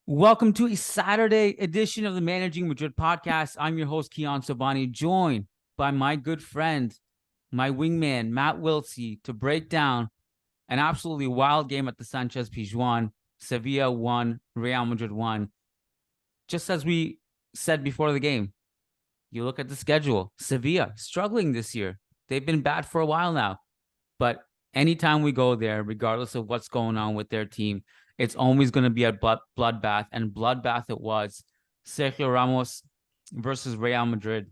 Welcome to a Saturday edition of the Managing Madrid Podcast. I'm your host, Kiyan Sobhani, joined by my good friend, my wingman, Matt Wiltse, to break down an absolutely wild game at the Sanchez Pizjuan. Sevilla won, Real Madrid won. Just as we said before the game, you look at the schedule, Sevilla struggling this year. They've been bad for a while now. But anytime we go there, regardless of what's going on with their team, it's always going to be a bloodbath, and bloodbath it was. Sergio Ramos versus Real Madrid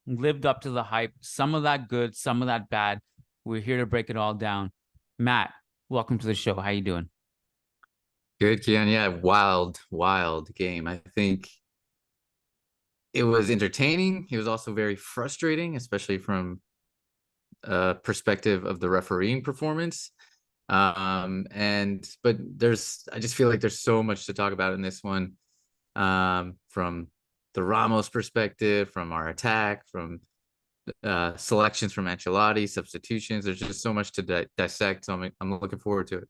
lived up to the hype. Some of that good, some of that bad. We're here to break it all down. Matt, welcome to the show. How you doing? Good, Kian. Yeah, wild game. I think it was entertaining. It was also very frustrating, especially from a perspective of the refereeing performance. But I just feel like there's so much to talk about in this one. From the Ramos perspective, from our attack, from selections from Ancelotti, substitutions. There's just so much to dissect. So I'm looking forward to it.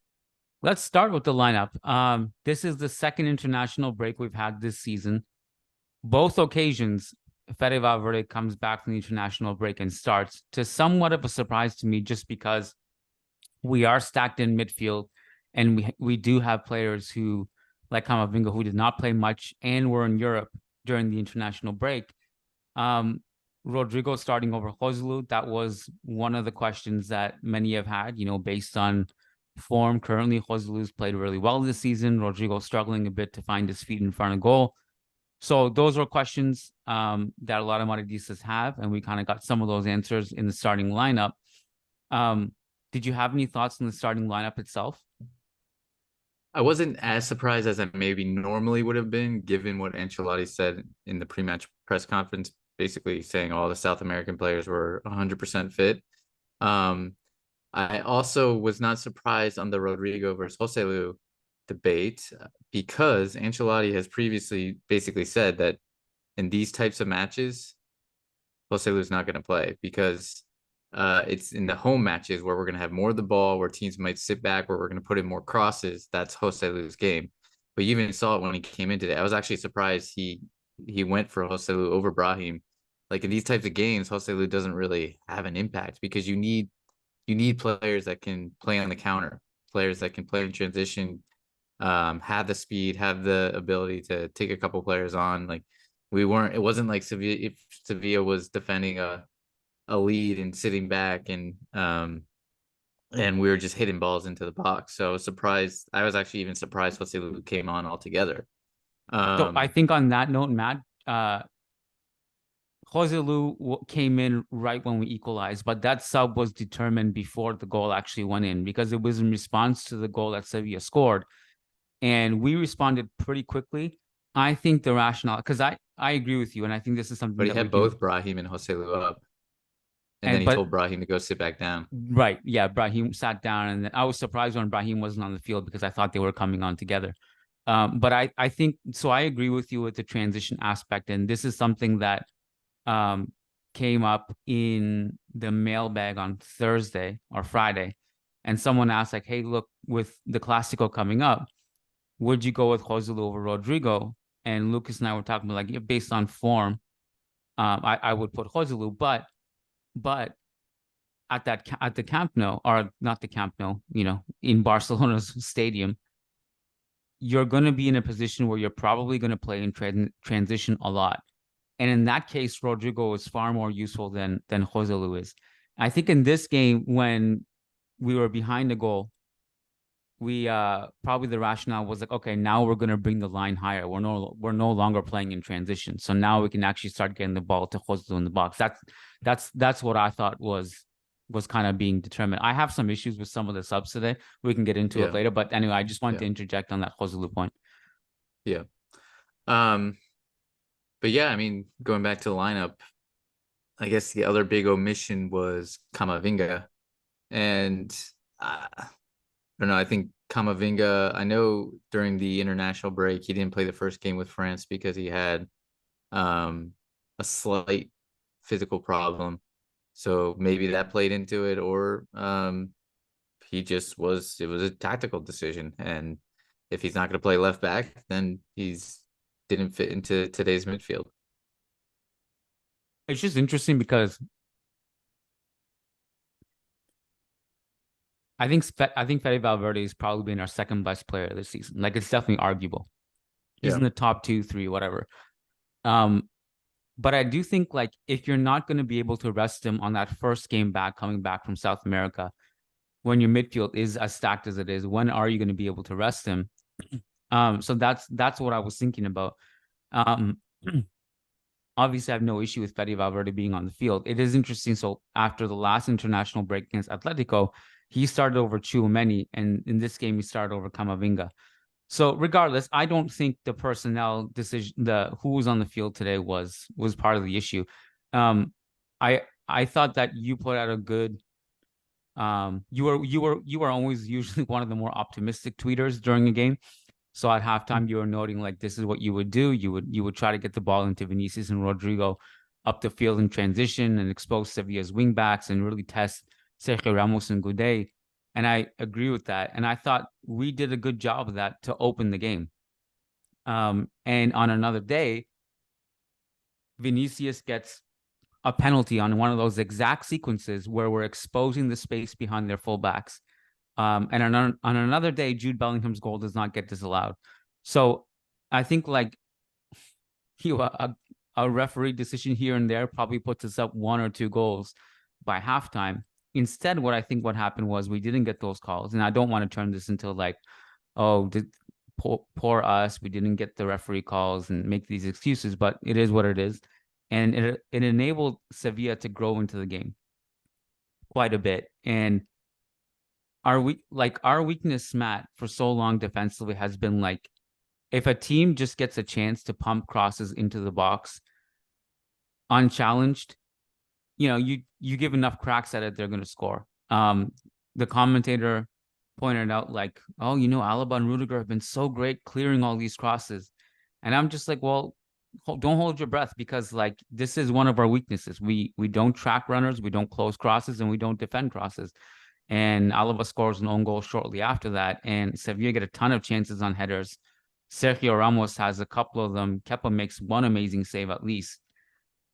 Let's start with the lineup. This is the second international break we've had this season. Both occasions, Fede Valverde comes back from the international break and starts, to somewhat of a surprise to me, just because we are stacked in midfield, and we do have players who, like Camavinga, who did not play much and were in Europe during the international break. Rodrygo starting over Joselu, that was one of the questions that many have had, based on form. Currently, Joselu's played really well this season. Rodrygo struggling a bit to find his feet in front of goal. So those are questions that a lot of Madridistas have, and we kind of got some of those answers in the starting lineup. Did you have any thoughts on the starting lineup itself? I wasn't as surprised as I maybe normally would have been, given what Ancelotti said in the pre-match press conference, basically saying all the South American players were 100% fit. I also was not surprised on the Rodrygo versus Joselu debate, because Ancelotti has previously basically said that in these types of matches, Joselu is not going to play, because it's in the home matches where we're going to have more of the ball, where teams might sit back, where we're going to put in more crosses. That's Joselu's game. But you even saw it when he came in today. I was actually surprised he went for Joselu over Brahim. Like in these types of games, Joselu doesn't really have an impact, because you need players that can play on the counter, players that can play in transition, have the speed, have the ability to take a couple players on. Like it wasn't like Sevilla, if Sevilla was defending a lead and sitting back, and we were just hitting balls into the box. So I was actually even surprised Joselu came on altogether. So I think on that note, Matt, Joselu came in right when we equalized, but that sub was determined before the goal actually went in, because it was in response to the goal that Sevilla scored. And we responded pretty quickly. I think the rationale, because I agree with you, and I think this is something But he that we had can. both Brahim and Joselu up, and then he told Brahim to go sit back down. Right, yeah, Brahim sat down, and I was surprised when Brahim wasn't on the field, because I thought they were coming on together. But I think so. I agree with you with the transition aspect, and this is something that came up in the mailbag on Thursday or Friday, and someone asked, like, "Hey, look, with the Clásico coming up, would you go with Joselu over Rodrygo?" And Lucas and I were talking about, like, based on form, I would put Joselu, but at the Camp Nou, or not the Camp Nou, in Barcelona's stadium, you're going to be in a position where you're probably going to play in transition a lot. And in that case, Rodrygo is far more useful than Joselu is. I think in this game, when we were behind the goal, we probably the rationale was like, okay, now we're going to bring the line higher. We're no longer playing in transition, so now we can actually start getting the ball to Joselu in the box. That's what I thought was kind of being determined. I have some issues with some of the subs today. We can get into it later, but anyway, I just wanted to interject on that Joselu point. Yeah. But yeah, I mean, going back to the lineup, I guess the other big omission was Camavinga. And I don't know, I think Camavinga, I know during the international break, he didn't play the first game with France because he had a slight physical problem. So maybe that played into it, or it was a tactical decision. And if he's not going to play left back, then he's didn't fit into today's midfield. It's just interesting because I think Fede Valverde has probably been our second best player this season. Like, it's definitely arguable. He's in the top 2, 3, whatever. But I do think, like, if you're not going to be able to rest him on that first game back, coming back from South America, when your midfield is as stacked as it is, when are you going to be able to rest him? So that's what I was thinking about. Obviously, I have no issue with Fede Valverde being on the field. It is interesting. So after the last international break against Atletico, he started over Tchouaméni, and in this game, he started over Camavinga. So regardless, I don't think the personnel decision, the who was on the field today was part of the issue. I thought that you put out a good. You were always usually one of the more optimistic tweeters during a game. So at halftime, you were noting like this is what you would do. You would try to get the ball into Vinicius and Rodrygo up the field in transition and expose Sevilla's wingbacks and really test Sergio Ramos and Goudet. And I agree with that. And I thought we did a good job of that to open the game. And on another day, Vinicius gets a penalty on one of those exact sequences where we're exposing the space behind their fullbacks. And on another day, Jude Bellingham's goal does not get disallowed. So I think like a referee decision here and there probably puts us up 1 or 2 goals by halftime. Instead, what happened was we didn't get those calls. And I don't want to turn this into like, oh, poor us. We didn't get the referee calls and make these excuses, but it is what it is. And it enabled Sevilla to grow into the game quite a bit. And our weakness, Matt, for so long defensively has been like, if a team just gets a chance to pump crosses into the box unchallenged, you give enough cracks at it, they're going to score. The commentator pointed out like, oh, Alaba and Rudiger have been so great clearing all these crosses. And I'm just like, well, don't hold your breath, because like this is one of our weaknesses. We don't track runners, we don't close crosses, and we don't defend crosses. And Alaba scores an own goal shortly after that. And Sevilla get a ton of chances on headers. Sergio Ramos has a couple of them. Kepa makes one amazing save at least.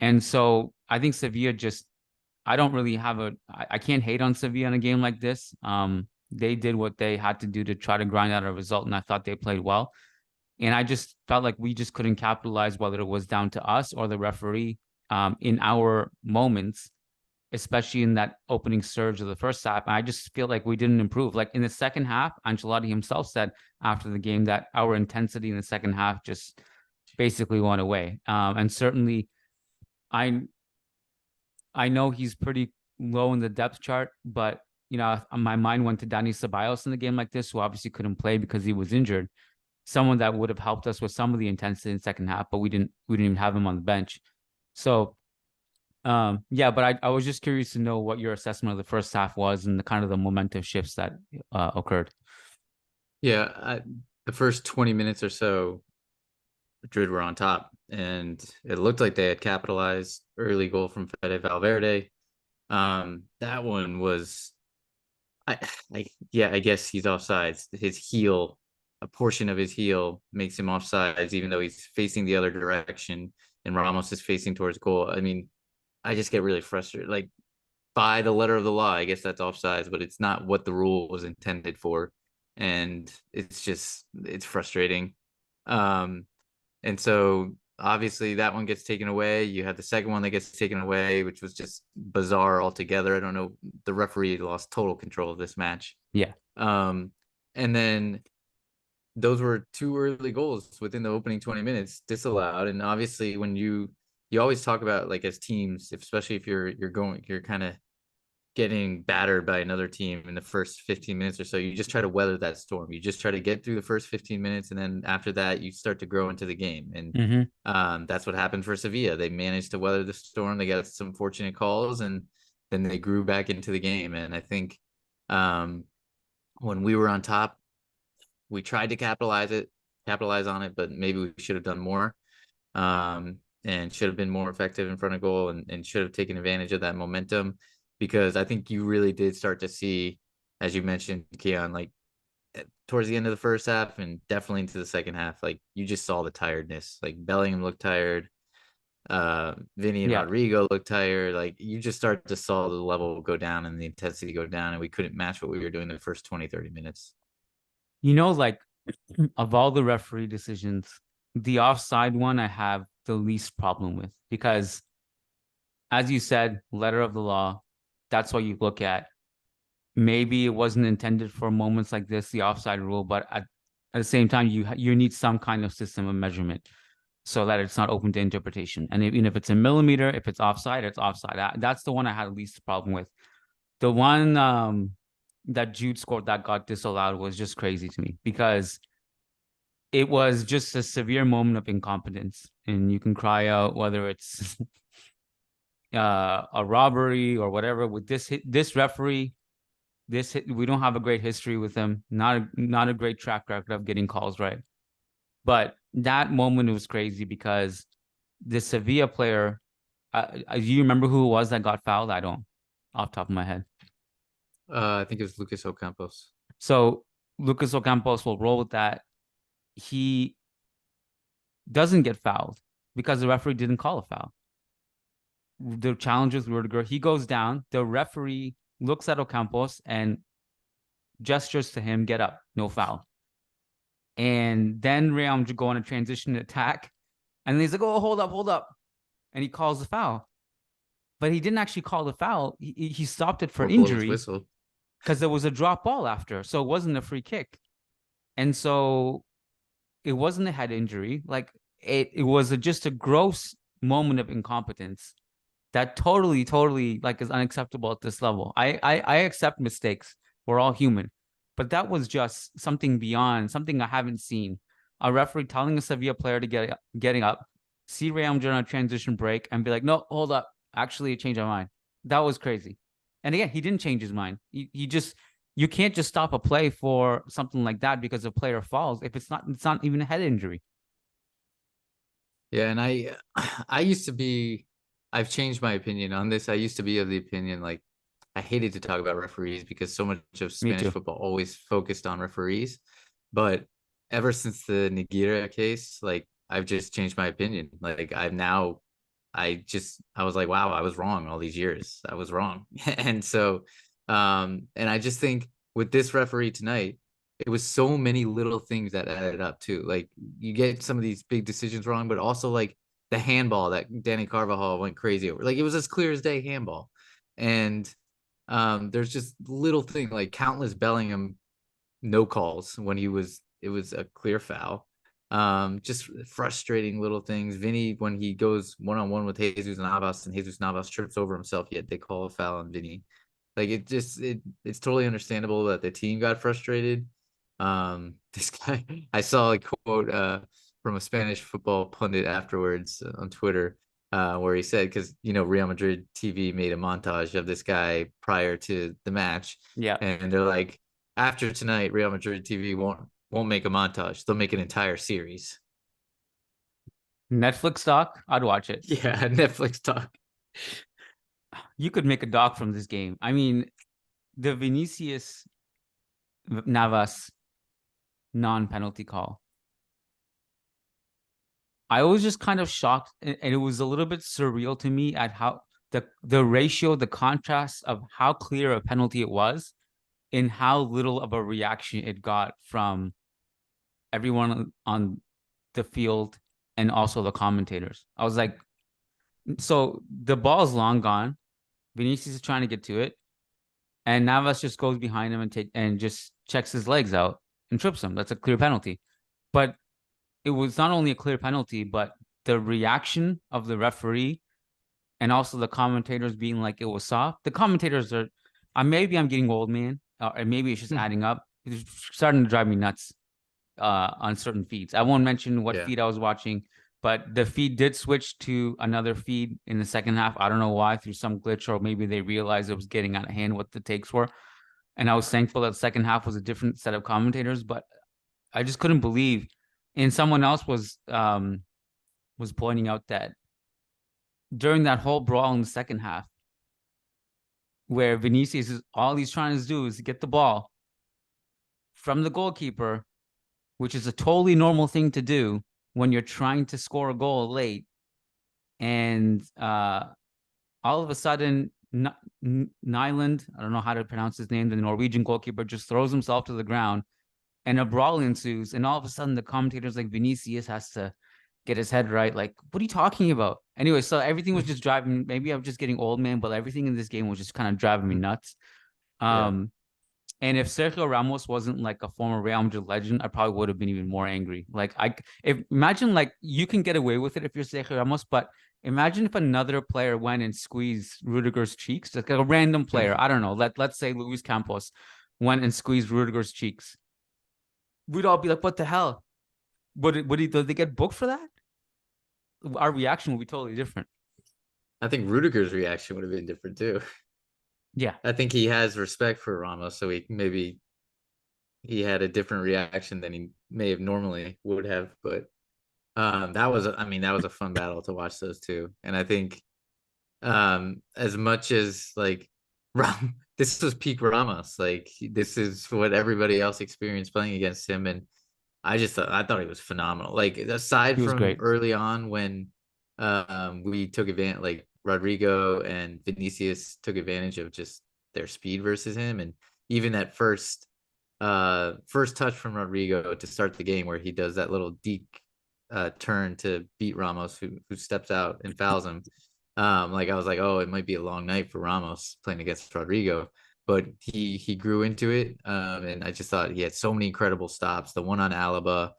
And so I think Sevilla I don't really I can't hate on Sevilla in a game like this. They did what they had to do to try to grind out a result, and I thought they played well. And I just felt like we just couldn't capitalize, whether it was down to us or the referee in our moments, especially in that opening surge of the first half. I just feel like we didn't improve. Like in the second half, Ancelotti himself said after the game that our intensity in the second half just basically went away. And certainly I know he's pretty low in the depth chart, but my mind went to Dani Ceballos in the game like this, who obviously couldn't play because he was injured. Someone that would have helped us with some of the intensity in the second half, but we didn't even have him on the bench. So yeah, but I was just curious to know what your assessment of the first half was and the kind of the momentum shifts that occurred. Yeah, the first 20 minutes or so, Madrid were on top, and it looked like they had capitalized. Early goal from Fede Valverde. That one was, I guess he's offsides. His heel, a portion of his heel makes him offsides, even though he's facing the other direction and Ramos is facing towards goal. I mean, I just get really frustrated. Like, by the letter of the law, I guess that's offsides, but it's not what the rule was intended for. And it's frustrating. And so obviously that one gets taken away. You had the second one that gets taken away, which was just bizarre altogether. I don't know. The referee lost total control of this match. Yeah. And then those were 2 early goals within the opening 20 minutes disallowed. And obviously when you always talk about, like, as teams, especially if you're kind of getting battered by another team in the first 15 minutes or so, you just try to weather that storm. You just try to get through the first 15 minutes, and then after that you start to grow into the game. And that's what happened for Sevilla. They managed to weather the storm. They got some fortunate calls, and then they grew back into the game. And I think when we were on top, we tried to capitalize on it, but maybe we should have done more, and should have been more effective in front of goal, and should have taken advantage of that momentum. Because I think you really did start to see, as you mentioned, Kiyan, like towards the end of the first half and definitely into the second half, like you just saw the tiredness. Like Bellingham looked tired. Vinny and Yeah. Rodrygo looked tired. Like you just start to saw the level go down and the intensity go down, and we couldn't match what we were doing the first 20, 30 minutes. Like of all the referee decisions, the offside one I have the least problem with because, as you said, letter of the law, that's what you look at. Maybe it wasn't intended for moments like this, the offside rule, but at the same time, you need some kind of system of measurement so that it's not open to interpretation. And even if it's a millimeter, if it's offside, it's offside. That's the one I had the least problem with. The one that Jude scored that got disallowed was just crazy to me because it was just a severe moment of incompetence, and you can cry out whether it's a robbery or whatever. With this referee, we don't have a great history with him. Not a great track record of getting calls right. But that moment was crazy because the Sevilla player, do you remember who it was that got fouled? I don't, off the top of my head. I think it was Lucas Ocampos. So Lucas Ocampos will roll with that. He doesn't get fouled because the referee didn't call a foul. The challenge is Rudiger. He goes down. The referee looks at Ocampos and gestures to him, get up, no foul. And then Real Madrid go on a transition attack. And he's like, oh, hold up. And he calls the foul. But he didn't actually call the foul. He stopped it for injury because there was a drop ball after. So it wasn't a free kick. And so it wasn't a head injury. Like it was just a gross moment of incompetence that totally like is unacceptable at this level. I accept mistakes. We're all human. But that was just something beyond, something I haven't seen. A referee telling a Sevilla player to getting up, see Real Madrid on a transition break, and be like, no, hold up. Actually, change my mind. That was crazy. And again, he didn't change his mind. You can't just stop a play for something like that because a player falls if it's not even a head injury. Yeah, and I've changed my opinion on this. I used to be of the opinion like I hated to talk about referees because so much of Spanish football always focused on referees. But ever since the Nigira case, like I've just changed my opinion. Like I was like, wow, I was wrong all these years. I was wrong. And so and I just think with this referee tonight, it was so many little things that added up too. Like you get some of these big decisions wrong, but also like the handball that Dani Carvajal went crazy over. Like it was as clear as day handball. And there's just little thing like countless Bellingham no calls when it was a clear foul. Just frustrating little things. Vinny, when he goes one-on-one with Jesus Navas and Jesus Navas trips over himself, yet they call a foul on Vinny. Like it's totally understandable that the team got frustrated. This guy, I saw a quote from a Spanish football pundit afterwards on Twitter, where he said, because Real Madrid TV made a montage of this guy prior to the match, Yeah, and they're like, after tonight, Real Madrid TV won't make a montage; they'll make an entire series. Netflix doc, I'd watch it. Yeah, Netflix doc. You could make a doc from this game. I mean, the Vinicius Navas non-penalty call. I was just kind of shocked, and it was a little bit surreal to me at how the ratio, the contrast of how clear a penalty it was, and how little of a reaction it got from everyone on the field and also the commentators. I was like, so the ball's long gone. Vinicius is trying to get to it, and Navas just goes behind him and just checks his legs out and trips him. That's a clear penalty. But it was not only a clear penalty, but the reaction of the referee and also the commentators being like it was soft. The commentators are, maybe I'm getting old, man, or maybe it's just adding up. It's starting to drive me nuts on certain feeds. I won't mention what feed I was watching, but the feed did switch to another feed in the second half. I don't know why, through some glitch, or maybe they realized it was getting out of hand what the takes were. And I was thankful that the second half was a different set of commentators, but I just couldn't believe. And someone else was pointing out that during that whole brawl in the second half, where Vinicius is all he's trying to do is get the ball, from the goalkeeper, which is a totally normal thing to do when you're trying to score a goal late. And all of a sudden, Nyland, I don't know how to pronounce his name, the Norwegian goalkeeper, just throws himself to the ground and a brawl ensues. And all of a sudden, the commentators like Vinicius has to get his head right. Like, what are you talking about? Anyway, so everything was just driving. Maybe I'm just getting old, man, but everything in this game was just kind of driving me nuts. And if Sergio Ramos wasn't like a former Real Madrid legend, I probably would have been even more angry. Like, imagine like you can get away with it if you're Sergio Ramos, but imagine if another player went and squeezed Rudiger's cheeks, like a random player. I don't know. Let's say Luis Campos went and squeezed Rudiger's cheeks. We'd all be like, "What the hell? Did they get booked for that?" Our reaction would be totally different. I think Rudiger's reaction would have been different too. Yeah, I think he has respect for Ramos, so he had a different reaction than he may have normally would have. But that was a fun battle to watch those two. And I think as much as like this was peak Ramos, like this is what everybody else experienced playing against him. And I thought he was phenomenal. Like aside from great early on when we took advantage, like Rodrygo and Vinicius took advantage of just their speed versus him, and even that first touch from Rodrygo to start the game where he does that little deep turn to beat Ramos, who steps out and fouls him. Like I was like, oh, it might be a long night for Ramos playing against Rodrygo, but he grew into it, and I just thought he had so many incredible stops. The one on Alaba,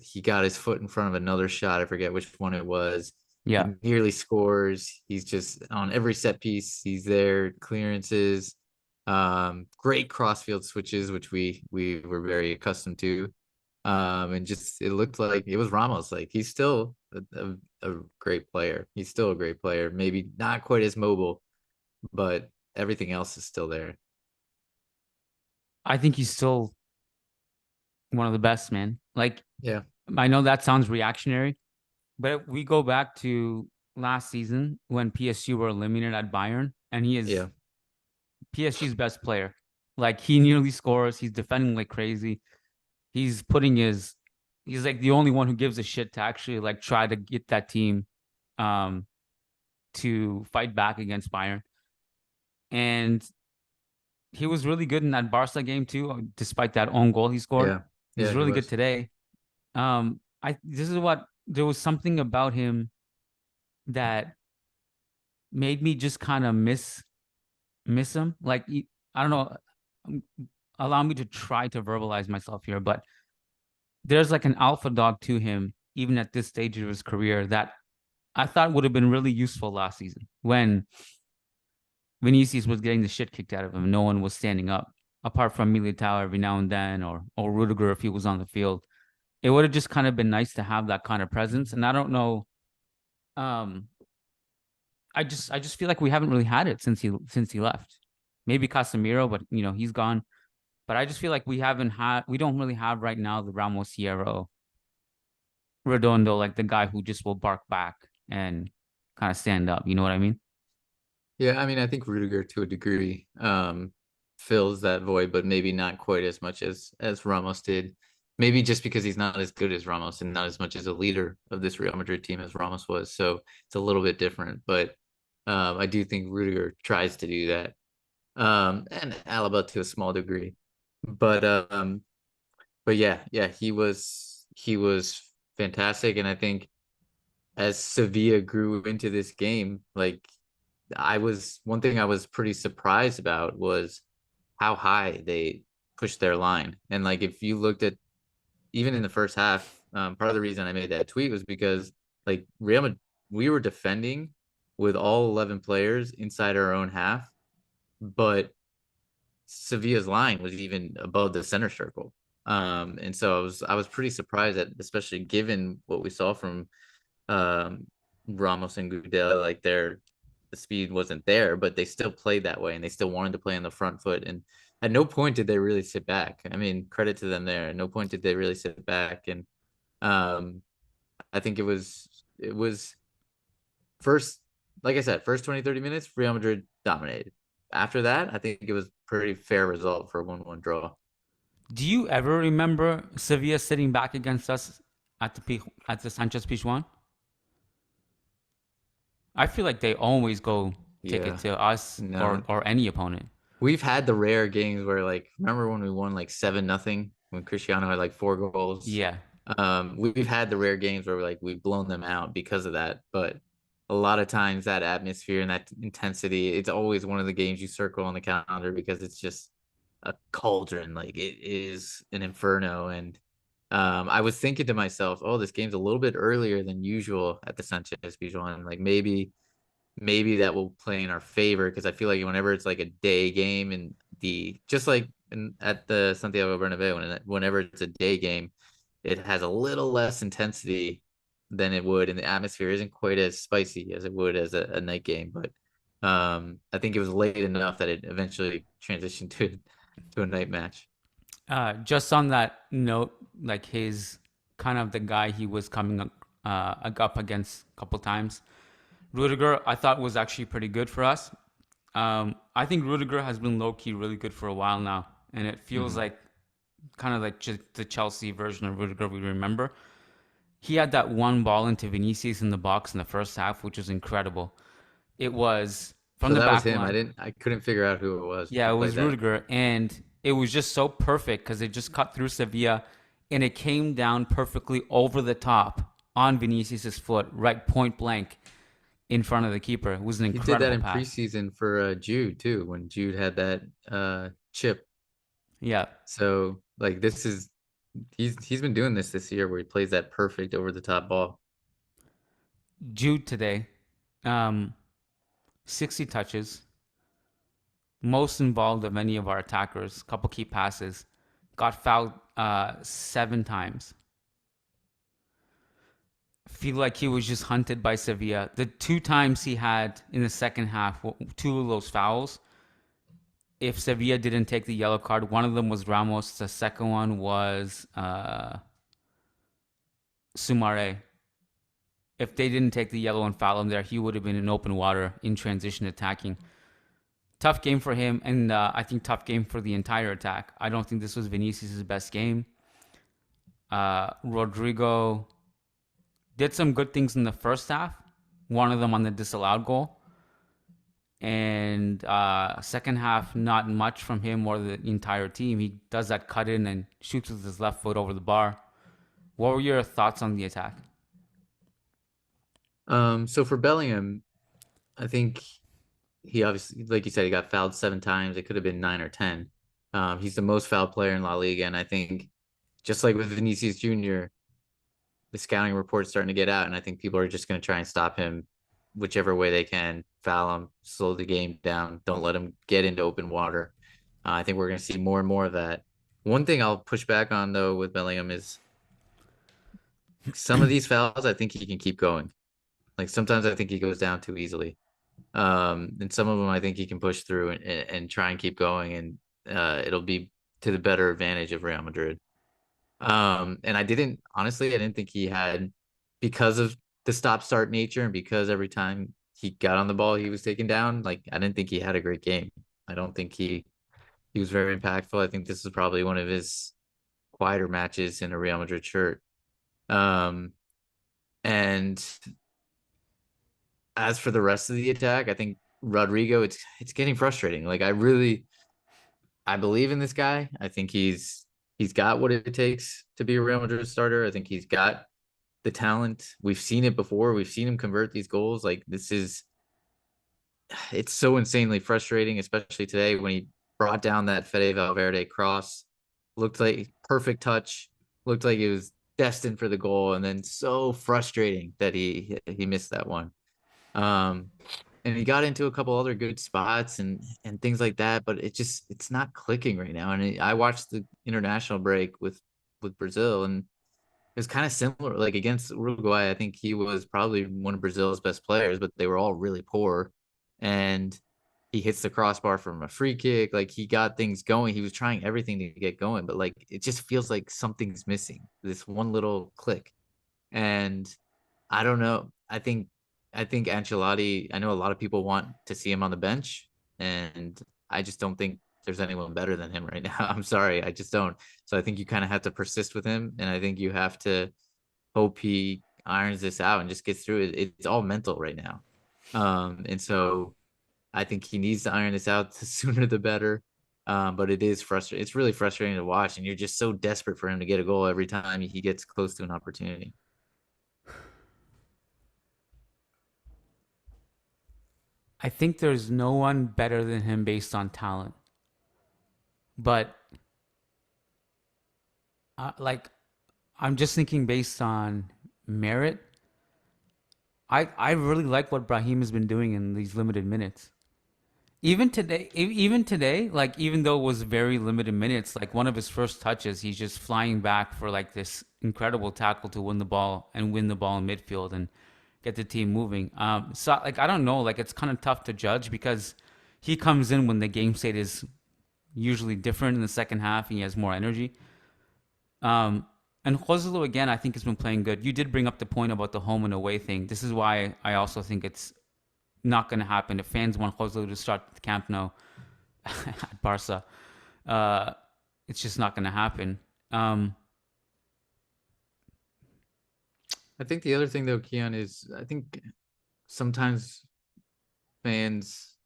he got his foot in front of another shot. I forget which one it was. Yeah. He nearly scores. He's just on every set piece. He's there. Clearances, great crossfield switches, which we were very accustomed to. And just it looked like it was Ramos. Like he's still a great player. He's still a great player. Maybe not quite as mobile, but everything else is still there. I think he's still one of the best, man. Like, yeah, I know that sounds reactionary, but we go back to last season when PSG were eliminated at Bayern, and he is PSG's best player. Like he nearly scores. He's defending like crazy. He's like the only one who gives a shit to actually like try to get that team to fight back against Bayern. And he was really good in that Barca game too, despite that own goal he scored. Yeah. He was really good today. There was something about him that made me just kind of miss him. Like I don't know, allow me to try to verbalize myself here, but there's like an alpha dog to him, even at this stage of his career, that I thought would have been really useful last season when Vinicius was getting the shit kicked out of him. No one was standing up, apart from Militao every now and then, or Rudiger if he was on the field. It would have just kind of been nice to have that kind of presence. And I don't know. I just feel like we haven't really had it since he left. Maybe Casemiro, but he's gone. But I just feel like we don't really have right now the Ramos Hierro Redondo, like the guy who just will bark back and kind of stand up. You know what I mean? Yeah, I mean, I think Rudiger to a degree fills that void, but maybe not quite as much as Ramos did. Maybe just because he's not as good as Ramos and not as much as a leader of this Real Madrid team as Ramos was. So it's a little bit different. But I do think Rudiger tries to do that. And Alaba to a small degree. But yeah, he was fantastic. And I think as Sevilla grew into this game, like one thing I was pretty surprised about was how high they pushed their line. And like if you looked at even in the first half, part of the reason I made that tweet was because like Real Madrid, we were defending with all 11 players inside our own half, but Sevilla's line was even above the center circle. And so I was pretty surprised that, especially given what we saw from Ramos and Gudel, like the speed wasn't there, but they still played that way and they still wanted to play on the front foot. And at no point did they really sit back. I mean, credit to them there. At no point did they really sit back. And I think it was first, like I said, first 20, 30 minutes, Real Madrid dominated. After that, I think it was pretty fair result for a 1-1 draw. Do you ever remember Sevilla sitting back against us at the Sanchez Pizjuan? I feel like they always go take it Yeah. to us No. or any opponent. We've had the rare games where like remember when we won like 7-0 when Cristiano had like 4 goals. Yeah. We've had the rare games where like we've blown them out because of that, but a lot of times that atmosphere and that intensity, it's always one of the games you circle on the calendar because it's just a cauldron. Like it is an inferno. And I was thinking to myself, oh, this game's a little bit earlier than usual at the Sanchez Pizjuan. Like maybe that will play in our favor because I feel like whenever it's like a day game and the just like at the Santiago Bernabeu, whenever it's a day game, it has a little less intensity than it would, and the atmosphere isn't quite as spicy as it would as a night game. But I think it was late enough that it eventually transitioned to a night match. Just on that note, like his kind of the guy he was coming up against a couple times. Rudiger, I thought was actually pretty good for us. I think Rudiger has been low key really good for a while now, and it feels Mhm. like kind of like just the Chelsea version of Rudiger we remember. He had that one ball into Vinicius in the box in the first half, which was incredible. It was from So the that was back him. line. I couldn't figure out who it was Yeah, who it played was that. Rudiger, and it was just so perfect because it just cut through Sevilla, and it came down perfectly over the top on Vinicius's foot, right point blank in front of the keeper. It was an He did that incredible in pass. preseason for Jude too, when Jude had that chip. Yeah, So like this is he's been doing this year where he plays that perfect over the top ball. Jude today, um, 60 touches, most involved of any of our attackers, couple key passes, got fouled 7 times. Feel like he was just hunted by Sevilla. The 2 times he had in the second half, two of those fouls, if Sevilla didn't take the yellow card, one of them was Ramos, the second one was Sumare. If they didn't take the yellow and foul him there, he would have been in open water in transition attacking. Tough game for him, and I think tough game for the entire attack. I don't think this was Vinicius' best game. Rodrygo did some good things in the first half, one of them on the disallowed goal. And second half, not much from him or the entire team. He does that cut in and shoots with his left foot over the bar. What were your thoughts on the attack? So for Bellingham, I think he obviously, like you said, he got fouled 7 times. It could have been 9 or 10. He's the most fouled player in La Liga, and I think just like with Vinicius Jr., the scouting report's starting to get out, and I think people are just going to try and stop him whichever way they can, foul him, slow the game down, don't let him get into open water. I think we're going to see more and more of that. One thing I'll push back on though with Bellingham is some of these fouls. I think he can keep going. Like sometimes I think he goes down too easily. And some of them I think he can push through and try and keep going, and it'll be to the better advantage of Real Madrid. And I didn't think he had, because of the stop start nature and because every time he got on the ball he was taken down. Like I didn't think he had a great game. I don't think he was very impactful. I think this is probably one of his quieter matches in a Real Madrid shirt. Um, and as for the rest of the attack, I think Rodrygo, it's getting frustrating. Like I believe in this guy. I think he's got what it takes to be a Real Madrid starter. I think he's got the talent. We've seen it before. We've seen him convert these goals. Like it's so insanely frustrating, especially today when he brought down that Fede Valverde cross. Looked like perfect touch. Looked like it was destined for the goal, and then so frustrating that he missed that one. Um, and he got into a couple other good spots and things like that, but it's not clicking right now. And I watched the international break with Brazil, and it was kind of similar. Like against Uruguay, I think he was probably one of Brazil's best players, but they were all really poor. And he hits the crossbar from a free kick. Like he got things going. He was trying everything to get going, but like it just feels like something's missing. This one little click. And I don't know. I think Ancelotti, I know a lot of people want to see him on the bench, and I just don't think there's anyone better than him right now. I'm sorry, I just don't. So I think you kind of have to persist with him, and I think you have to hope he irons this out and just gets through it. It's all mental right now. And so I think he needs to iron this out. The sooner the better. But it is frustrating. It's really frustrating to watch, and you're just so desperate for him to get a goal every time he gets close to an opportunity. I think there's no one better than him based on talent. But like, I'm just thinking based on merit. I really like what Brahim has been doing in these limited minutes. Even today, like even though it was very limited minutes, like one of his first touches, he's just flying back for like this incredible tackle to win the ball and win the ball in midfield and get the team moving. So like I don't know, like it's kind of tough to judge because he comes in when the game state is usually different in the second half. He has more energy. And Joselu again, I think has been playing good. You did bring up the point about the home and away thing. This is why I also think it's not going to happen. If fans want Joselu to start the Camp Nou at Barca, it's just not going to happen. I think the other thing though, Kiyan, is I think sometimes fans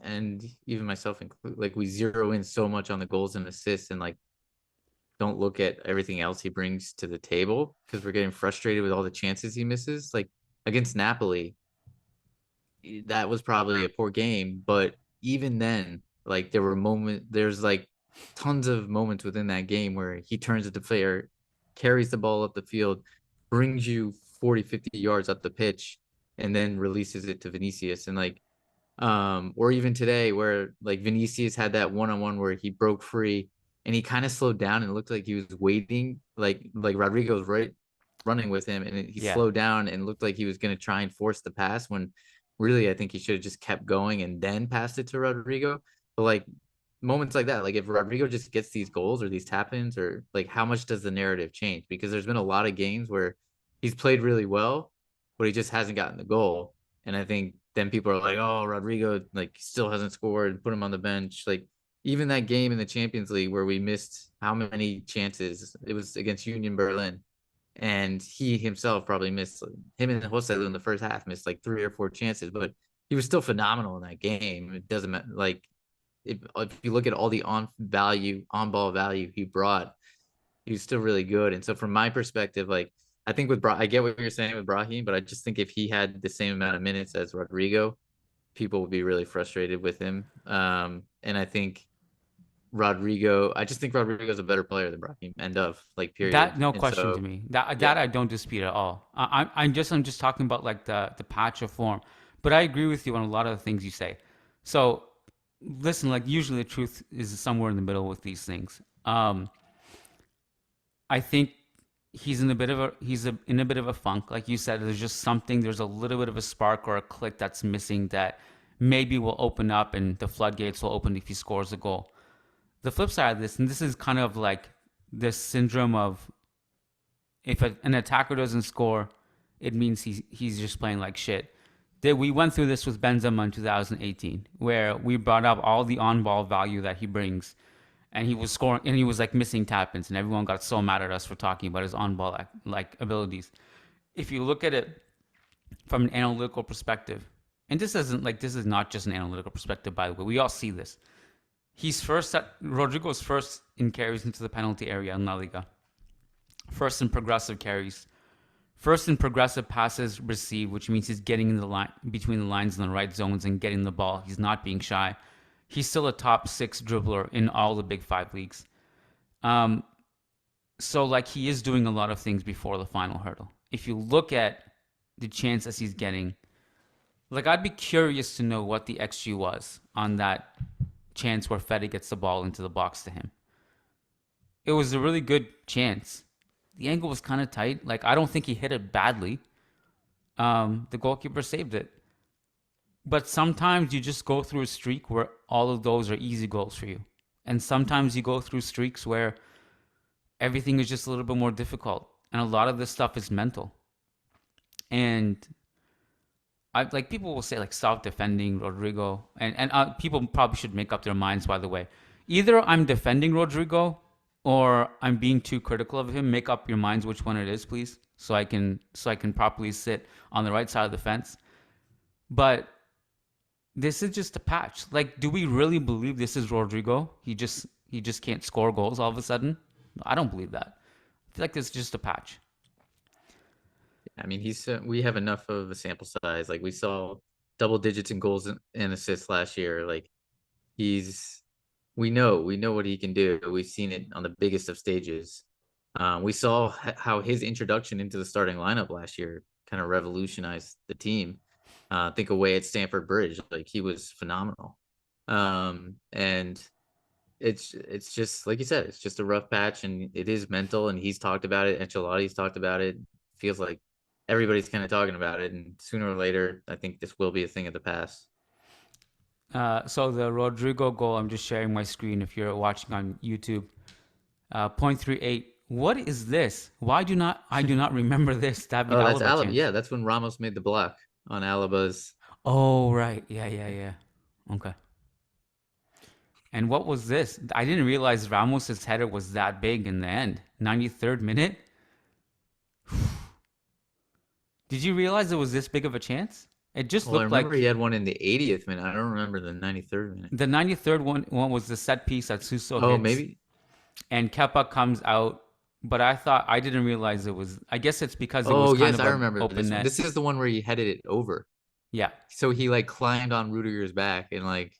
and even myself included, like we zero in so much on the goals and assists and like don't look at everything else he brings to the table because we're getting frustrated with all the chances he misses. Like against Napoli, that was probably a poor game, but even then, like there's like tons of moments within that game where he turns it to player, carries the ball up the field, brings you 40, 50 yards up the pitch, and then releases it to Vinicius. And like, or even today where like Vinicius had that one-on-one where he broke free and he kind of slowed down and looked like he was waiting, like Rodrygo was right running with him, and he slowed down and looked like he was going to try and force the pass when really I think he should have just kept going and then passed it to Rodrygo. But like moments like that, like if Rodrygo just gets these goals or these tap-ins, or like how much does the narrative change? Because there's been a lot of games where he's played really well, but he just hasn't gotten the goal. And I think then people are like, oh, Rodrygo like still hasn't scored, put him on the bench. Like even that game in the Champions League where we missed how many chances? It was against Union Berlin. And he himself probably missed, him and Joselu in the first half missed like 3 or 4 chances, but he was still phenomenal in that game. It doesn't matter. Like if you look at all the on ball value he brought, he was still really good. And so from my perspective, like I think I get what you're saying with Brahim, but I just think if he had the same amount of minutes as Rodrygo, people would be really frustrated with him. And I think I just think Rodrygo's a better player than Brahim. End of, like, period. That no question to me. That I don't dispute at all. I'm just talking about like the patch of form. But I agree with you on a lot of the things you say. So listen, like usually the truth is somewhere in the middle with these things. I think he's in a bit of a funk. Like you said, there's a little bit of a spark or a click that's missing that maybe will open up and the floodgates will open if he scores a goal. The flip side of this, and this is kind of like this syndrome of if an attacker doesn't score, it means he's just playing like shit. We went through this with Benzema in 2018, where we brought up all the on-ball value that he brings, and he was scoring, and he was like missing tap-ins, and everyone got so mad at us for talking about his on-ball like abilities. If you look at it from an analytical perspective, and this is not just an analytical perspective, by the way, we all see this. Rodrygo's first in carries into the penalty area in La Liga. First in progressive carries. First in progressive passes received, which means he's getting in the line between the lines in the right zones and getting the ball. He's not being shy. He's still a top 6 dribbler in all the big 5 leagues. So like he is doing a lot of things before the final hurdle. If you look at the chances he's getting, like I'd be curious to know what the XG was on that chance where Fede gets the ball into the box to him. It was a really good chance. The angle was kind of tight. Like I don't think he hit it badly. The goalkeeper saved it. But sometimes you just go through a streak where all of those are easy goals for you. And sometimes you go through streaks where everything is just a little bit more difficult. And a lot of this stuff is mental. And people will say like stop defending Rodrygo, and people probably should make up their minds, by the way. Either I'm defending Rodrygo or I'm being too critical of him. Make up your minds which one it is, please, so I can properly sit on the right side of the fence. But this is just a patch. Like, do we really believe this is Rodrygo? He just can't score goals all of a sudden. I don't believe that. I feel like this is just a patch. I mean, we have enough of a sample size. Like we saw double digits in goals and assists last year. Like he's we know what he can do. We've seen it on the biggest of stages. We saw how his introduction into the starting lineup last year kind of revolutionized the team. Think away at Stamford Bridge, like he was phenomenal. And it's just like you said, it's just a rough patch, and it is mental. And he's talked about it. Ancelotti's talked about it. Feels like everybody's kind of talking about it, and sooner or later, I think this will be a thing of the past. So the Rodrygo goal, I'm just sharing my screen if you're watching on YouTube. 0.38. What is this? Why do not I do not remember this David Oh, that's Alaba Alaba. chance? Yeah, that's when Ramos made the block on Alaba's. Oh right, yeah. Okay. And what was this? I didn't realize Ramos's header was that big in the end. 93rd minute. Did you realize it was this big of a chance? It just Well, I looked remember he like had one in the 80th minute. I don't remember the 93rd minute. the 93rd one was the set piece that Suso Oh, hits, maybe. and Kepa comes out. But I didn't realize it was. I guess it's because it was Oh, kind yes, of I an remember open this one. net. This is the one where he headed it over. Yeah. So he like climbed on Rudiger's back and like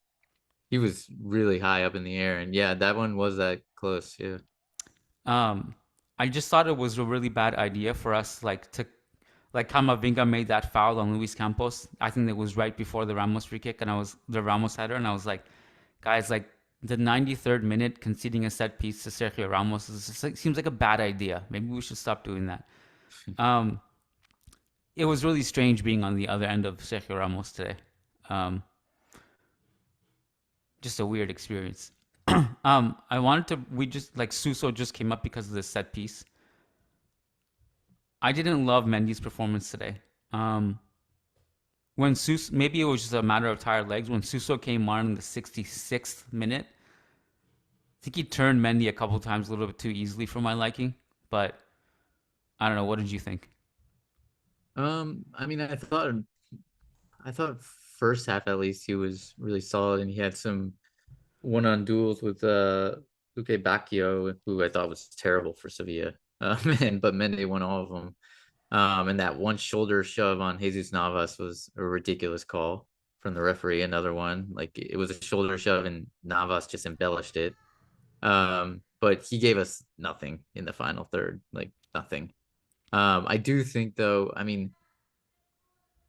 he was really high up in the air. And yeah, that one was that close. Yeah. Um, I just thought it was a really bad idea for us, like Camavinga made that foul on Luis Campos. I think it was right before the Ramos free kick, and I was the Ramos header, and I was like, guys, like the 93rd minute conceding a set piece to Sergio Ramos seems like a bad idea. Maybe we should stop doing that. Um, it was really strange being on the other end of Sergio Ramos today. Um, just a weird experience. I wanted to. We just like Suso just came up because of the set piece. I didn't love Mendy's performance today. Um, when Suso, maybe it was just a matter of tired legs. When Suso came on in the 66th minute, I think he turned Mendy a couple times a little bit too easily for my liking. But I don't know. What did you think? I mean, I thought first half at least he was really solid, and he had some one-on duels with Luke Bacchio, who I thought was terrible for Sevilla. But Mendy won all of them. And that one shoulder shove on Jesus Navas was a ridiculous call from the referee. Another one, like it was a shoulder shove, and Navas just embellished it. But he gave us nothing in the final third, like nothing. I do think though, I mean,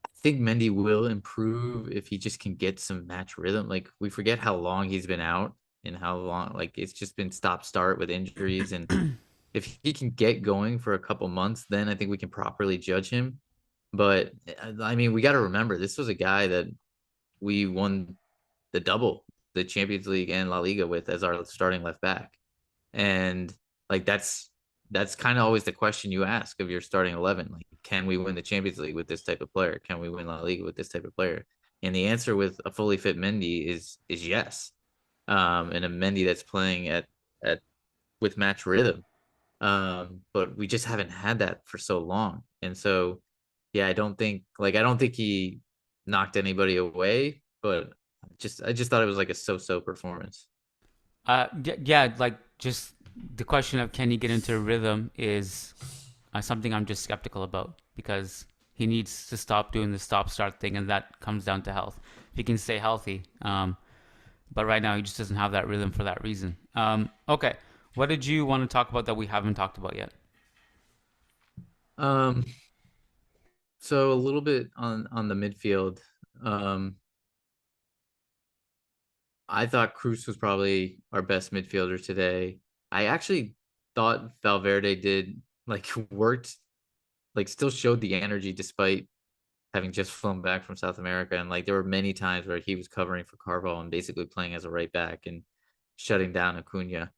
I think Mendy will improve if he just can get some match rhythm. Like we forget how long he's been out and how long, like it's just been stop start with injuries. And if he can get going for a couple months, then I think we can properly judge him. But I mean, we got to remember this was a guy that we won the double, the Champions League and La Liga with as our starting left back. And like that's kind of always the question you ask of your starting 11. Like, can we win the Champions League with this type of player? Can we win La Liga with this type of player? And the answer with a fully fit Mendy is yes. And a Mendy that's playing at with match rhythm. But we just haven't had that for so long. And so yeah, I don't think he knocked anybody away, but I just thought it was like a so-so performance. Yeah, like just the question of can he get into a rhythm is something I'm just skeptical about because he needs to stop doing the stop start thing, and that comes down to health. If he can stay healthy, but right now he just doesn't have that rhythm for that reason. Okay, what did you want to talk about that we haven't talked about yet? Um, so a little bit on the midfield. Um, I thought Cruz was probably our best midfielder today. I actually thought Valverde did like worked like still showed the energy despite having just flown back from South America. And like there were many times where he was covering for Carvalho and basically playing as a right back and shutting down Acuna.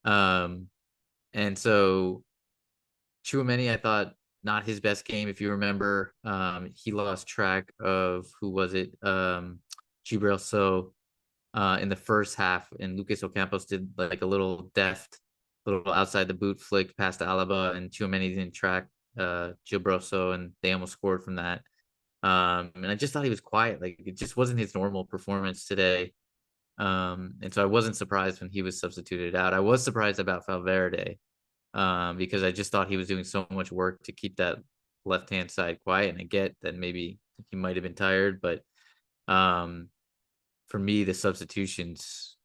Um, and so Chouameni, I thought not his best game. If you remember, he lost track of who was it? Gibril So in the first half, and Lucas Ocampos did like a little deft, little outside the boot flick past Alaba, and Tchouaméni didn't track Gilberto, and they almost scored from that. And I just thought he was quiet. Like it just wasn't his normal performance today. And so I wasn't surprised when he was substituted out. I was surprised about Valverde, because I just thought he was doing so much work to keep that left-hand side quiet. And I get that maybe he might have been tired, but for me, the substitutions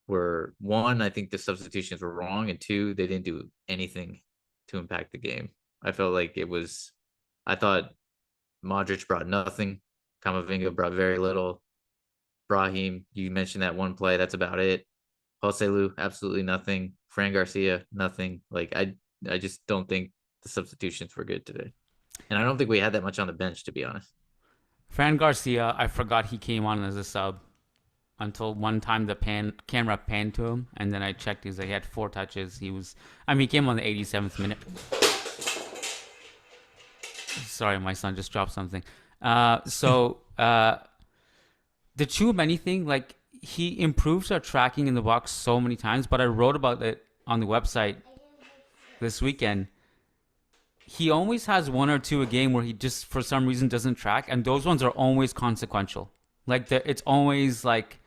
were, one, I think the substitutions were wrong, and two, they didn't do anything to impact the game. I felt like I thought Modric brought nothing. Camavinga brought very little. Brahim, you mentioned that one play. That's about it. Joselu, absolutely nothing. Fran Garcia, nothing. Like I just don't think the substitutions were good today, and I don't think we had that much on the bench, to be honest. Fran Garcia, I forgot he came on as a sub until one time the camera panned to him, and then I checked. He had 4 touches. He came on the 87th minute. Sorry, my son just dropped something. The Tchouaméni thing, like he improves our tracking in the box so many times, but I wrote about it on the website this weekend. He always has 1 or 2 a game where he just for some reason doesn't track, and those ones are always consequential. Like it's always like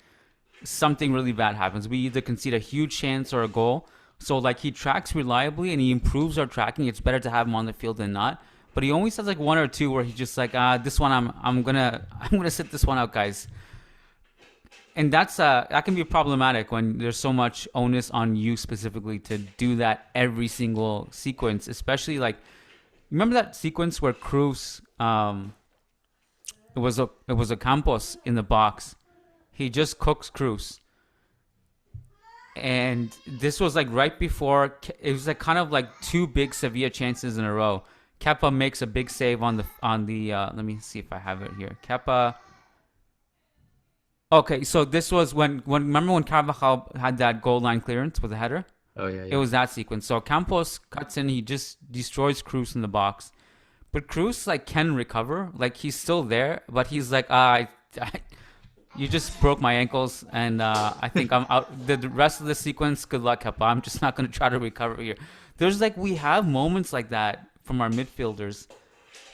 something really bad happens. We either concede a huge chance or a goal. So like he tracks reliably and he improves our tracking. It's better to have him on the field than not. But he always has like 1 or 2 where he's just like, this one I'm gonna sit this one out, guys. And that can be problematic when there's so much onus on you specifically to do that every single sequence, especially like, remember that sequence where Cruz, it was a Campos in the box. He just cooks Cruz. And this was like right before, it was like kind of like 2 big Sevilla chances in a row. Kepa makes a big save on the let me see if I have it here. Kepa. Okay, so this was when remember when Carvajal had that goal line clearance with a header? Oh yeah. It was that sequence. So Campos cuts in, he just destroys Cruz in the box. But Cruz like can recover, like he's still there, but he's like, you just broke my ankles, and I think I'm out. The rest of the sequence, good luck, Kepa. I'm just not going to try to recover here. There's like, we have moments like that from our midfielders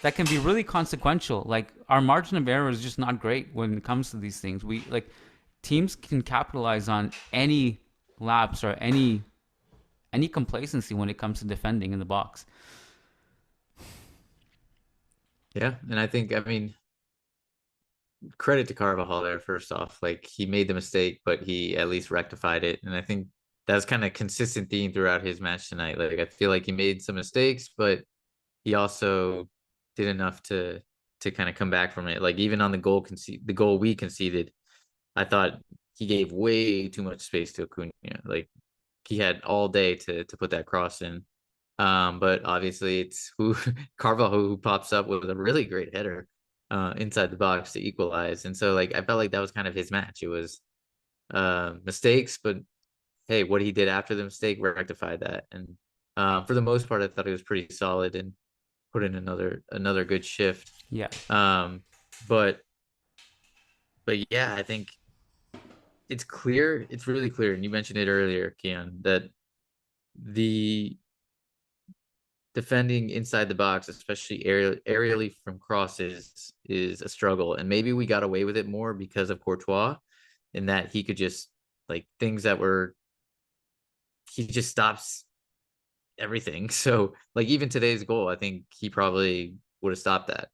that can be really consequential. Like our margin of error is just not great when it comes to these things. We like teams can capitalize on any lapse or any complacency when it comes to defending in the box. Yeah, and I mean, credit to Carvajal there, first off. Like he made the mistake, but he at least rectified it. And I think that's kind of consistent theme throughout his match tonight. Like I feel like he made some mistakes, but he also did enough to kind of come back from it. Like even on the goal we conceded, I thought he gave way too much space to Acuna. Like he had all day to put that cross in. But obviously it's Carvajal who pops up with a really great header inside the box to equalize. And so like I felt like that was kind of his match. It was mistakes, but hey, what he did after the mistake rectified that. And for the most part, I thought he was pretty solid and put in another good shift. Yeah. But yeah, I think it's clear. It's really clear, and you mentioned it earlier, Kiyan, that the defending inside the box, especially aerially from crosses, is a struggle. And maybe we got away with it more because of Courtois, in that he could just like things that were, he just stops everything. So like even today's goal, I think he probably would have stopped that.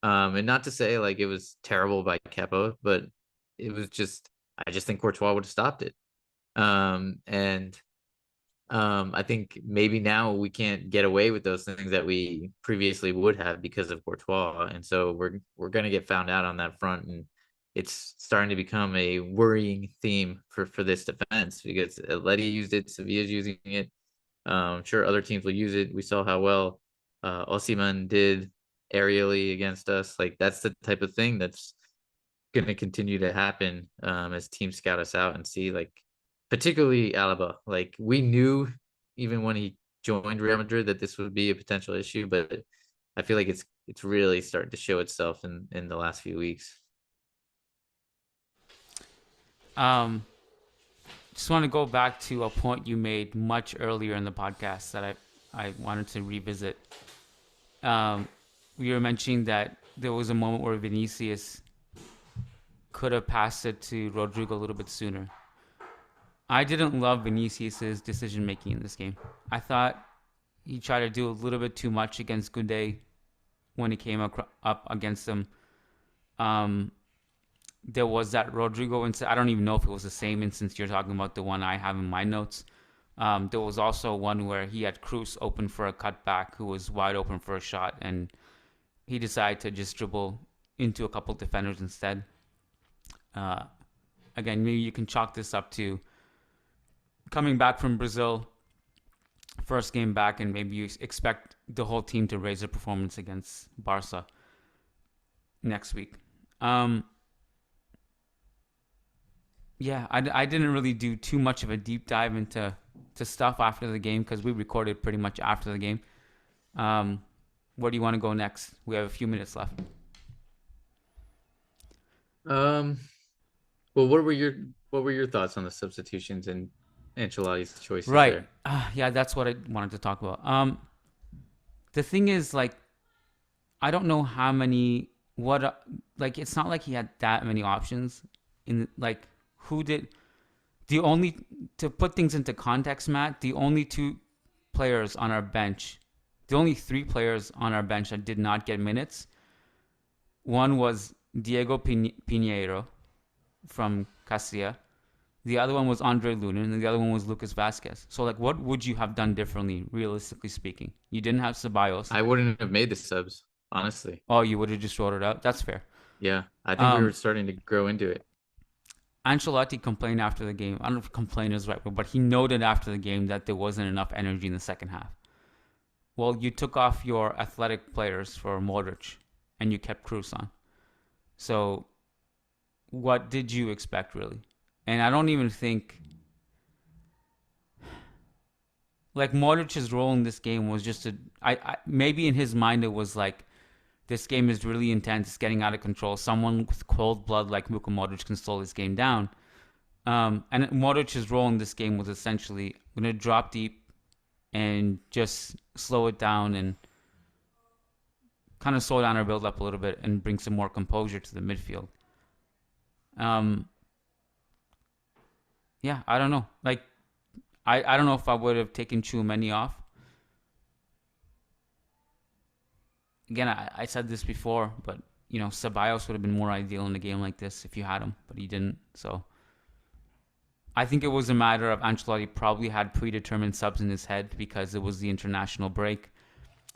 And not to say like it was terrible by Kepa, but it was just, I just think Courtois would have stopped it. And I think maybe now we can't get away with those things that we previously would have because of Courtois. And so we're going to get found out on that front. And it's starting to become a worrying theme for this defense, because Atleti used it, Sevilla's using it. I'm sure other teams will use it. We saw how well Osimhen did aerially against us. Like that's the type of thing that's going to continue to happen as teams scout us out and see, like, particularly Alaba. Like we knew even when he joined Real Madrid that this would be a potential issue, but I feel like it's really starting to show itself in the last few weeks. Um, just want to go back to a point you made much earlier in the podcast that I wanted to revisit. Um, we were mentioning that there was a moment where Vinicius could have passed it to Rodrygo a little bit sooner. I didn't love Vinicius's decision making in this game. I thought he tried to do a little bit too much against Gunde when he came up against him. Um, there was that Rodrygo instance. I don't even know if it was the same instance you're talking about, the one I have in my notes. There was also one where he had Cruz open for a cutback who was wide open for a shot, and he decided to just dribble into a couple defenders instead. Uh, Again, maybe you can chalk this up to coming back from Brazil, first game back, and maybe you expect the whole team to raise their performance against Barca next week. Yeah, I didn't really do too much of a deep dive into stuff after the game because we recorded pretty much after the game. Where do you want to go next? We have a few minutes left. Well, what were your thoughts on the substitutions and Ancelotti's choices Right. there? Yeah, that's what I wanted to talk about. The thing is, like, I don't know how many. Like, it's not like he had that many options. Like, who did the only to put things into context, Matt? The only two players on our bench, the only three players on our bench that did not get minutes. One was Diego Pinheiro from Castilla. The other one was Andre Lunin, and the other one was Lucas Vasquez. So, like, what would you have done differently, realistically speaking? You didn't have Ceballos. I wouldn't have made the subs, honestly. Oh, you would have just rolled it out? That's fair. Yeah, I think we were starting to grow into it. Ancelotti complained after the game. I don't know if complain is right, but he noted after the game that there wasn't enough energy in the second half. Well, you took off your athletic players for Modric, and you kept Cruz on. So, what did you expect, really? And I don't even think, like, Modric's role in this game was just maybe in his mind it was like, this game is really intense, it's getting out of control. Someone with cold blood like Luka Modric can slow this game down. And Modric's role in this game was essentially going to drop deep and just slow it down and kind of slow down our build up a little bit and bring some more composure to the midfield. Yeah, I don't know. Like, I don't know if I would have taken Tchouaméni off. Again, I said this before, but, you know, Ceballos would have been more ideal in a game like this if you had him, but he didn't. So I think it was a matter of Ancelotti probably had predetermined subs in his head because it was the international break.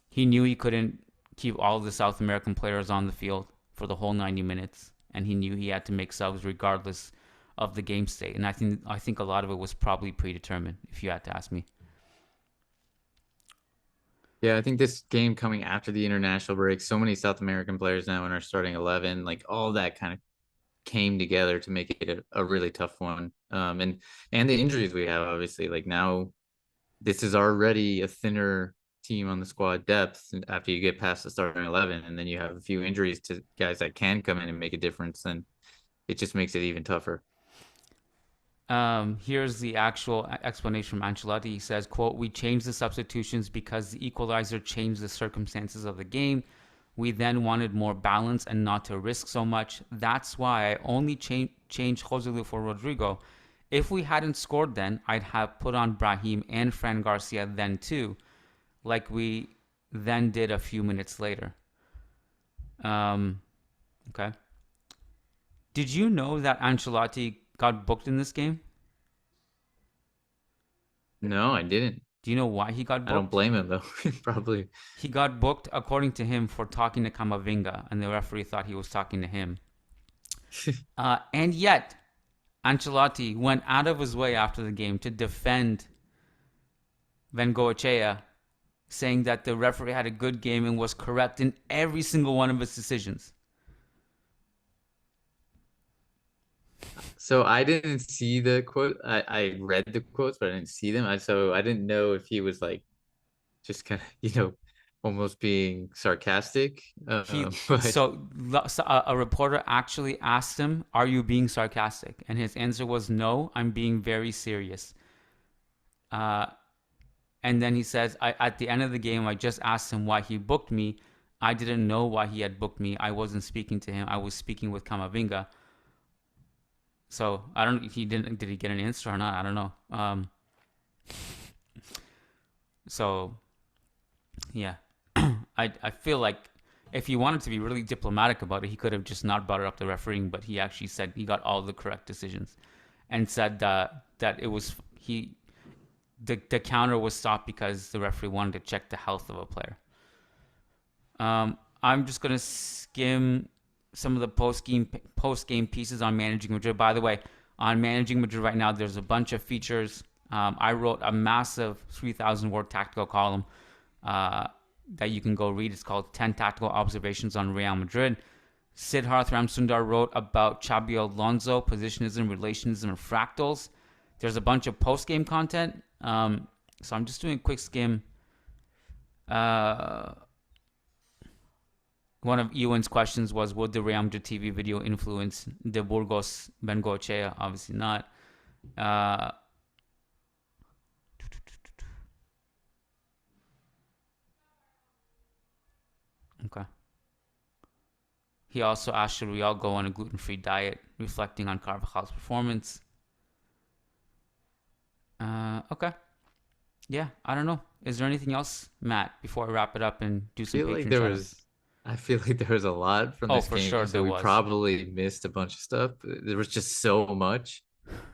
He knew he couldn't keep all of the South American players on the field for the whole 90 minutes, and he knew he had to make subs regardless of the game state. And I think a lot of it was probably predetermined, if you had to ask me. Yeah, I think this game coming after the international break, so many South American players now in our starting 11, like all that kind of came together to make it a really tough one. And the injuries we have, obviously, like now this is already a thinner team on the squad depth after you get past the starting 11, and then you have a few injuries to guys that can come in and make a difference, and it just makes it even tougher. Here's the actual explanation from Ancelotti. He says, quote, "We changed the substitutions because the equalizer changed the circumstances of the game. We then wanted more balance and not to risk so much. That's why I only changed Joselu for Rodrygo. If we hadn't scored then, I'd have put on Brahim and Fran Garcia then too, like we then did a few minutes later." Okay. Did you know that Ancelotti got booked in this game? No, I didn't. Do you know why he got booked? I don't blame him, though. Probably. He got booked, according to him, for talking to Camavinga, and the referee thought he was talking to him. And yet, Ancelotti went out of his way after the game to defend Bengoechea, saying that the referee had a good game and was correct in every single one of his decisions. So I didn't see the quote. I read the quotes, but I didn't see them. So I didn't know if he was like just kind of, almost being sarcastic. He But so a reporter actually asked him, "Are you being sarcastic?" And his answer was, "No, I'm being very serious." Uh, and then he says, at the end of the game, I just asked him why he booked me. I didn't know why he had booked me. I wasn't speaking to him. I was speaking with Camavinga." So I don't. He didn't. Did he get an answer or not? I don't know. So yeah, I feel like if he wanted to be really diplomatic about it, he could have just not brought it up to refereeing. But he actually said he got all the correct decisions, and said that it was the counter was stopped because the referee wanted to check the health of a player. I'm just gonna skim some of the post game pieces on Managing Madrid. By the way, on Managing Madrid right now, there's a bunch of features. I wrote a massive 3,000 word tactical column that you can go read. It's called 10 Tactical Observations on Real Madrid. Siddharth Ramsundar wrote about Xabi Alonso, positionism, relationism, and fractals. There's a bunch of post game content. So I'm just doing a quick skim. One of Ewan's questions was, would the Real Madrid TV video influence the Burgos Bengoechea? Obviously not. Okay. He also asked, should we all go on a gluten-free diet, reflecting on Carvajal's performance? Okay. Yeah, I don't know. Is there anything else, Matt, before I wrap it up and do some patron shout-outs? I feel like there was a lot from this for game. sure So we probably missed a bunch of stuff. There was just so much.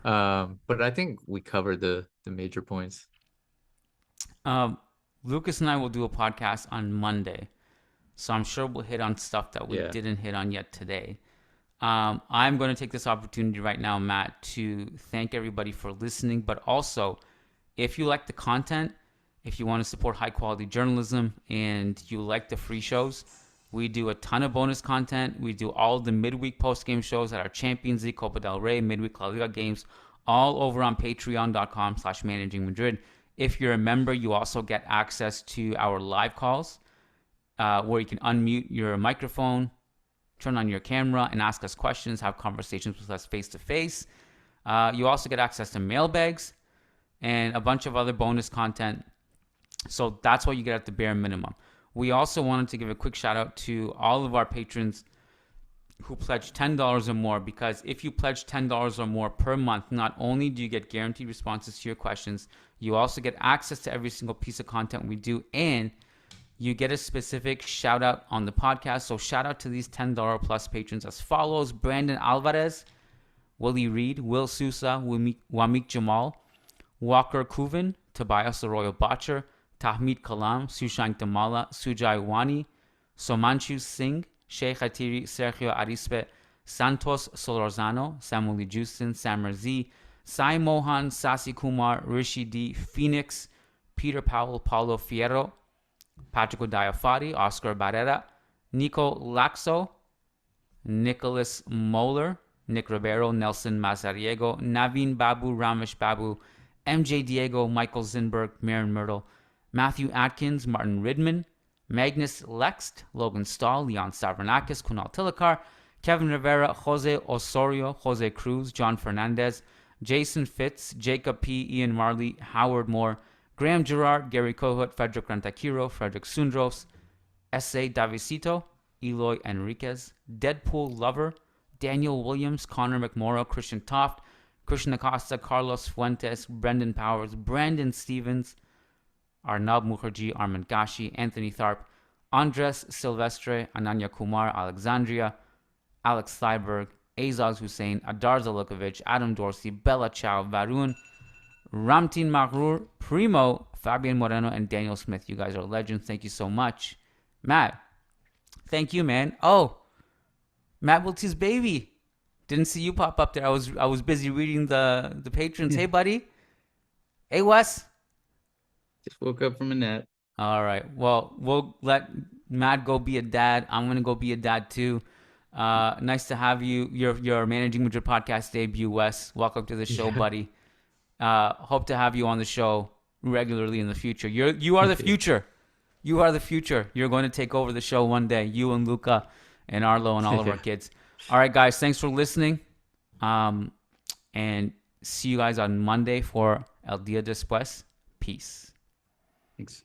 But I think we covered the major points. Lucas and I will do a podcast on Monday. So I'm sure we'll hit on stuff that we didn't hit on yet today. I'm going to take this opportunity right now, Matt, to thank everybody for listening. But also, if you like the content, if you want to support high quality journalism and you like the free shows, we do a ton of bonus content. We do all the midweek post-game shows at our Champions League, Copa del Rey, midweek La Liga games, all over on patreon.com/Managing Madrid. If you're a member, you also get access to our live calls where you can unmute your microphone, turn on your camera, and ask us questions, have conversations with us face-to-face. You also get access to mailbags and a bunch of other bonus content. So that's what you get at the bare minimum. We also wanted to give a quick shout out to all of our patrons who pledged $10 or more, because if you pledge $10 or more per month, not only do you get guaranteed responses to your questions, you also get access to every single piece of content we do, and you get a specific shout out on the podcast. So shout out to these $10 plus patrons as follows: Brandon Alvarez, Willie Reed, Will Sousa, Wamik Jamal, Walker Kuvan, Tobias Arroyo Botcher, Tahmid Kalam, Sushank Damala, Sujai Wani, Somanchu Singh, Sheikh Hatiri, Sergio Arispe, Santos Solorzano, Samuel Justin, Samar Z, Sai Mohan, Sasi Kumar, Rishi D, Phoenix, Peter Powell, Paulo Fierro, Patrick Diafati, Oscar Barrera, Nico Laxo, Nicholas Moeller, Nick Ribeiro, Nelson Mazariego, Naveen Babu, Ramesh Babu, MJ Diego, Michael Zinberg, Marin Myrtle, Matthew Atkins, Martin Ridman, Magnus Lext, Logan Stahl, Leon Stavronakis, Kunal Tilakar, Kevin Rivera, Jose Osorio, Jose Cruz, John Fernandez, Jason Fitz, Jacob P., Ian Marley, Howard Moore, Graham Gerard, Gary Kohut, Frederick Rantakiro, Frederick Sundros, S.A. Davisito, Eloy Enriquez, Deadpool Lover, Daniel Williams, Connor McMorrow, Christian Toft, Christian Acosta, Carlos Fuentes, Brendan Powers, Brandon Stevens, Arnab Mukherjee, Armand Gashi, Anthony Tharp, Andres Silvestre, Ananya Kumar, Alexandria, Alex Seiberg, Azaz Hussein, Adar Zalukovic, Adam Dorsey, Bella Chow, Varun, Ramtin Mahrur, Primo, Fabian Moreno, and Daniel Smith. You guys are legends. Thank you so much. Matt, thank you, man. Oh, Matt Wiltse's baby. Didn't see you pop up there. I was busy reading the patrons. Hey, buddy. Hey, Wes. Just woke up from a nap. All right. Well, we'll let Matt go be a dad. I'm going to go be a dad too. Nice to have you. Your Managing Madrid podcast debut, Wes. Welcome to the show, buddy. Hope to have you on the show regularly in the future. You are the future. You are the future. You're going to take over the show one day. You and Luca and Arlo and all of our kids. All right, guys. Thanks for listening. And see you guys on Monday for El Dia Después. Peace. Thanks.